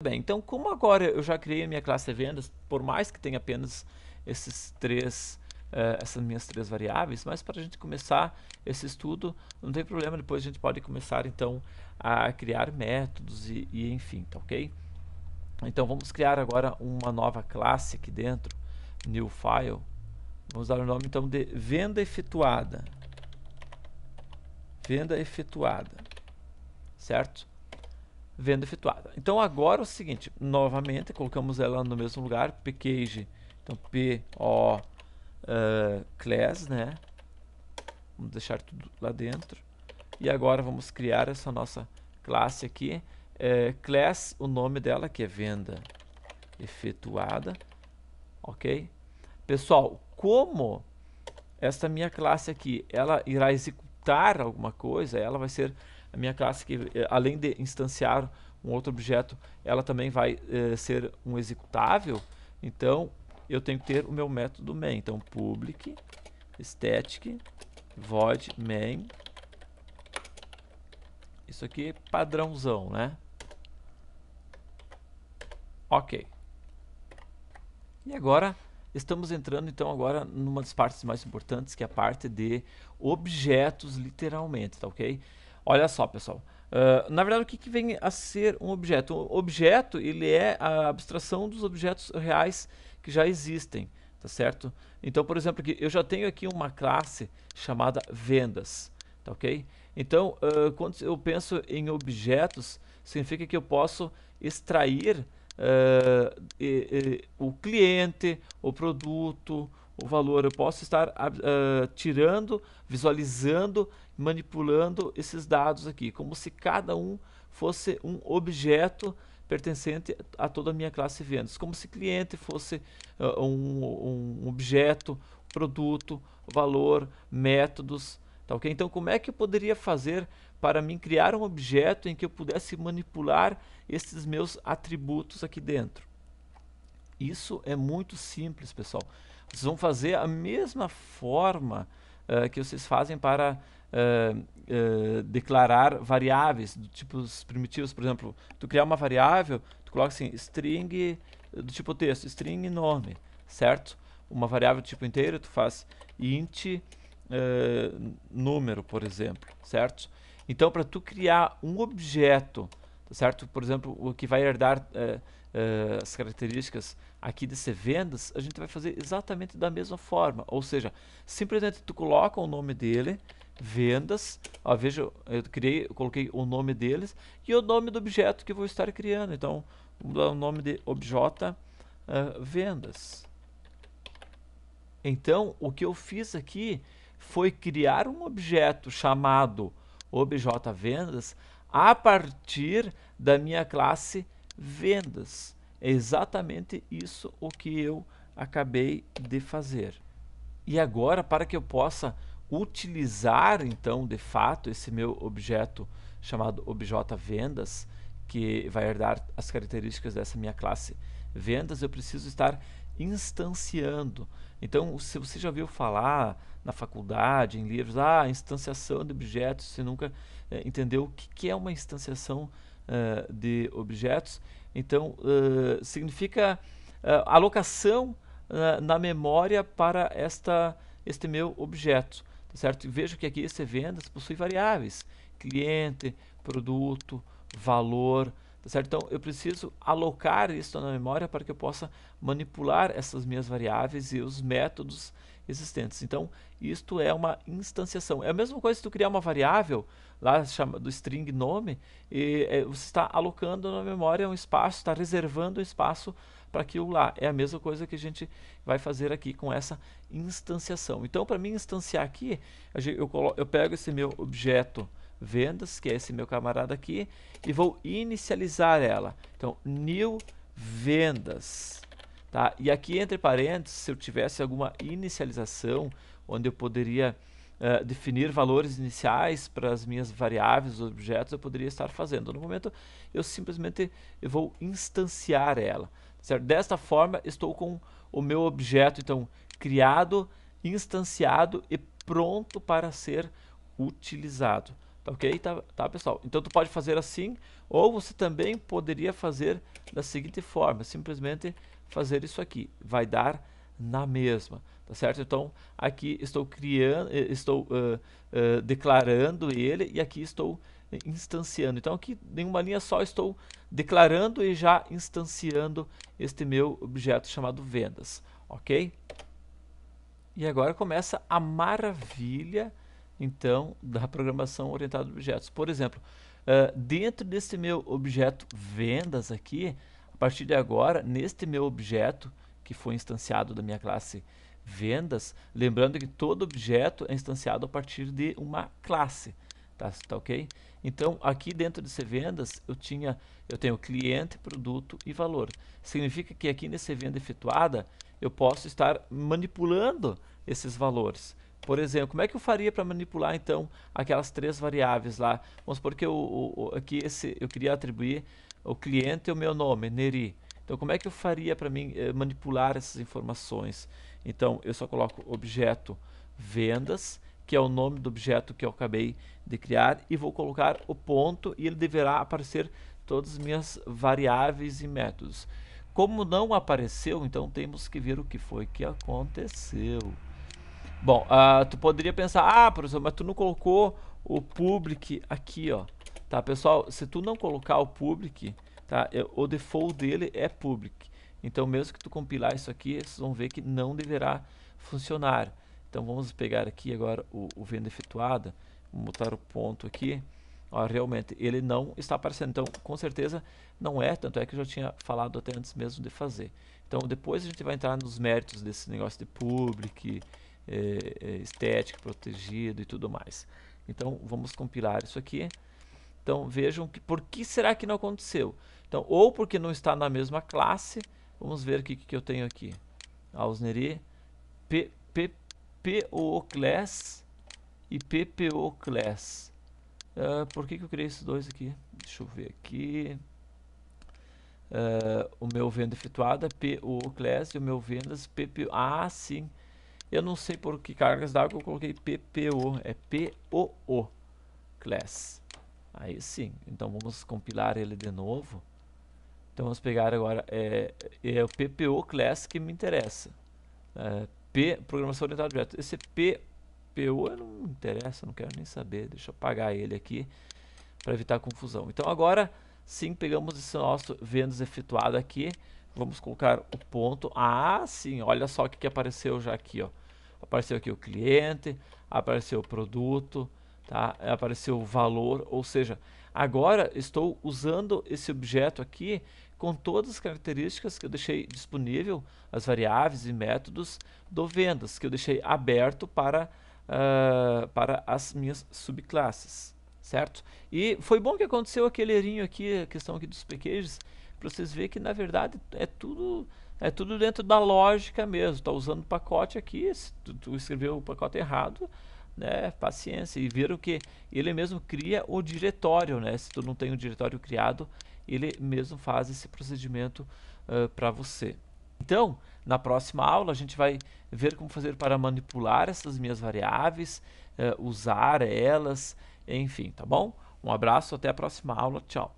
Bem, então como agora eu já criei a minha classe de vendas, por mais que tenha apenas essas minhas três variáveis, mas para a gente começar esse estudo, não tem problema, depois a gente pode começar então a criar métodos e enfim, tá ok? Então vamos criar agora uma nova classe aqui dentro, new file, vamos dar o nome então de venda efetuada, certo? Venda efetuada. Então agora é o seguinte, novamente colocamos ela no mesmo lugar, package, então PO class, né? Vamos deixar tudo lá dentro. E agora vamos criar essa nossa classe aqui. Class, o nome dela que é venda efetuada, ok? Pessoal, como esta minha classe aqui, ela irá executar alguma coisa, ela vai ser a minha classe que, além de instanciar um outro objeto, ela também vai ser um executável. Então, eu tenho que ter o meu método main. Então, public static void main. Isso aqui é padrãozão, né? Ok. E agora estamos entrando então agora numa das partes mais importantes, que é a parte de objetos, literalmente, tá ok? Olha só, pessoal. Na verdade, o que vem a ser um objeto? Um objeto, ele é a abstração dos objetos reais que já existem, tá certo? Então, por exemplo, aqui, eu já tenho aqui uma classe chamada vendas, tá ok? Então, quando eu penso em objetos, significa que eu posso extrair o cliente, o produto, o valor. Eu posso estar tirando, visualizando, manipulando esses dados aqui, como se cada um fosse um objeto pertencente a toda a minha classe vendas, como se cliente fosse um objeto, produto, valor, métodos, tá ok? Então, como é que eu poderia fazer para mim criar um objeto em que eu pudesse manipular esses meus atributos aqui dentro? Isso é muito simples, pessoal. Vocês vão fazer a mesma forma que vocês fazem para declarar variáveis do tipos primitivos. Por exemplo, tu criar uma variável, tu coloca assim, string do tipo texto, string nome, certo? Uma variável do tipo inteiro, tu faz int número, por exemplo, certo? Então, para tu criar um objeto, tá certo? Por exemplo, o que vai herdar as características aqui de ser vendas, a gente vai fazer exatamente da mesma forma. Ou seja, simplesmente tu coloca o nome dele, vendas, ó, veja, eu coloquei o nome deles e o nome do objeto que eu vou estar criando. Então, vamos dar o nome de obj vendas. Então, o que eu fiz aqui foi criar um objeto chamado obj_vendas a partir da minha classe vendas. É exatamente isso o que eu acabei de fazer. E agora, para que eu possa utilizar, então, de fato, esse meu objeto chamado obj_vendas, que vai herdar as características dessa minha classe vendas, eu preciso estar instanciando. Então, se você já ouviu falar na faculdade, em livros, instanciação de objetos, você nunca entendeu o que é uma instanciação de objetos, então significa alocação na memória para este meu objeto, tá certo? E vejo que aqui esse vendas possui variáveis, cliente, produto, valor, tá certo? Então eu preciso alocar isso na memória para que eu possa manipular essas minhas variáveis e os métodos existentes. Então isto é uma instanciação. É a mesma coisa se tu criar uma variável lá do string nome e você está alocando na memória um espaço, está reservando um espaço para aquilo lá. É a mesma coisa que a gente vai fazer aqui com essa instanciação. Então, para mim instanciar aqui, eu pego esse meu objeto vendas, que é esse meu camarada aqui, e vou inicializar ela. Então, new vendas. Tá? E aqui, entre parênteses, se eu tivesse alguma inicialização, onde eu poderia definir valores iniciais para as minhas variáveis, objetos, eu poderia estar fazendo. No momento, eu simplesmente vou instanciar ela. Certo? Desta forma, estou com o meu objeto então criado, instanciado e pronto para ser utilizado. Tá ok? Tá, pessoal? Então tu pode fazer assim, ou você também poderia fazer da seguinte forma, simplesmente fazer isso aqui, vai dar na mesma, tá certo? Então aqui estou criando, declarando ele e aqui estou instanciando. Então aqui em uma linha só estou declarando e já instanciando este meu objeto chamado vendas, ok? E agora começa a maravilha, então, da programação orientada a objetos. Por exemplo, dentro desse meu objeto vendas aqui, a partir de agora, neste meu objeto, que foi instanciado da minha classe vendas, lembrando que todo objeto é instanciado a partir de uma classe, tá ok? Então, aqui dentro desse vendas, eu tenho cliente, produto e valor. Significa que aqui nesse venda efetuada, eu posso estar manipulando esses valores. Por exemplo, como é que eu faria para manipular então aquelas três variáveis lá? Vamos supor que aqui eu queria atribuir o cliente e o meu nome, Neri. Então, como é que eu faria para mim manipular essas informações? Então, eu só coloco objeto vendas, que é o nome do objeto que eu acabei de criar, e vou colocar o ponto e ele deverá aparecer todas as minhas variáveis e métodos. Como não apareceu, então temos que ver o que foi que aconteceu. Bom, tu poderia pensar, professor, mas tu não colocou o public aqui, ó. Tá, pessoal, se tu não colocar o public, tá, o default dele é public. Então, mesmo que tu compilar isso aqui, vocês vão ver que não deverá funcionar. Então, vamos pegar aqui agora o venda efetuada, vamos botar o ponto aqui. Ó, realmente, ele não está aparecendo. Então, com certeza, não é. Tanto é que eu já tinha falado até antes mesmo de fazer. Então, depois a gente vai entrar nos méritos desse negócio de public, estética, protegido e tudo mais. Então, vamos compilar isso aqui. Então, vejam que por que será que não aconteceu? Então, ou porque não está na mesma classe. Vamos ver o que eu tenho aqui. Ausneri, PPO class e PPO class. Por que eu criei esses dois aqui? Deixa eu ver aqui. O meu venda efetuada, PO class, e o meu vendas, PPO. Ah, sim. Eu não sei por que cargas d'água eu coloquei PPO. É POO class. Aí sim. Então vamos compilar ele de novo. Então vamos pegar agora. É o PPO class que me interessa. Programação orientada a objetos. Esse PO não me interessa, não quero nem saber. Deixa eu apagar ele aqui para evitar confusão. Então agora sim, pegamos esse nosso vendas efetuado aqui. Vamos colocar o ponto. Ah, sim, olha só o que apareceu já aqui, ó. Apareceu aqui o cliente, apareceu o produto, tá? Apareceu o valor, ou seja, agora estou usando esse objeto aqui com todas as características que eu deixei disponível, as variáveis e métodos do vendas, que eu deixei aberto para as minhas subclasses, certo? E foi bom que aconteceu aquele errinho aqui, a questão aqui dos packages, para vocês verem que na verdade é tudo dentro da lógica mesmo. Tá usando o pacote aqui, se tu escreveu o pacote errado, né, paciência. E viram que ele mesmo cria o diretório, né? Se tu não tem o diretório criado, ele mesmo faz esse procedimento para você. Então, na próxima aula a gente vai ver como fazer para manipular essas minhas variáveis, usar elas, enfim, tá bom? Um abraço, até a próxima aula, tchau.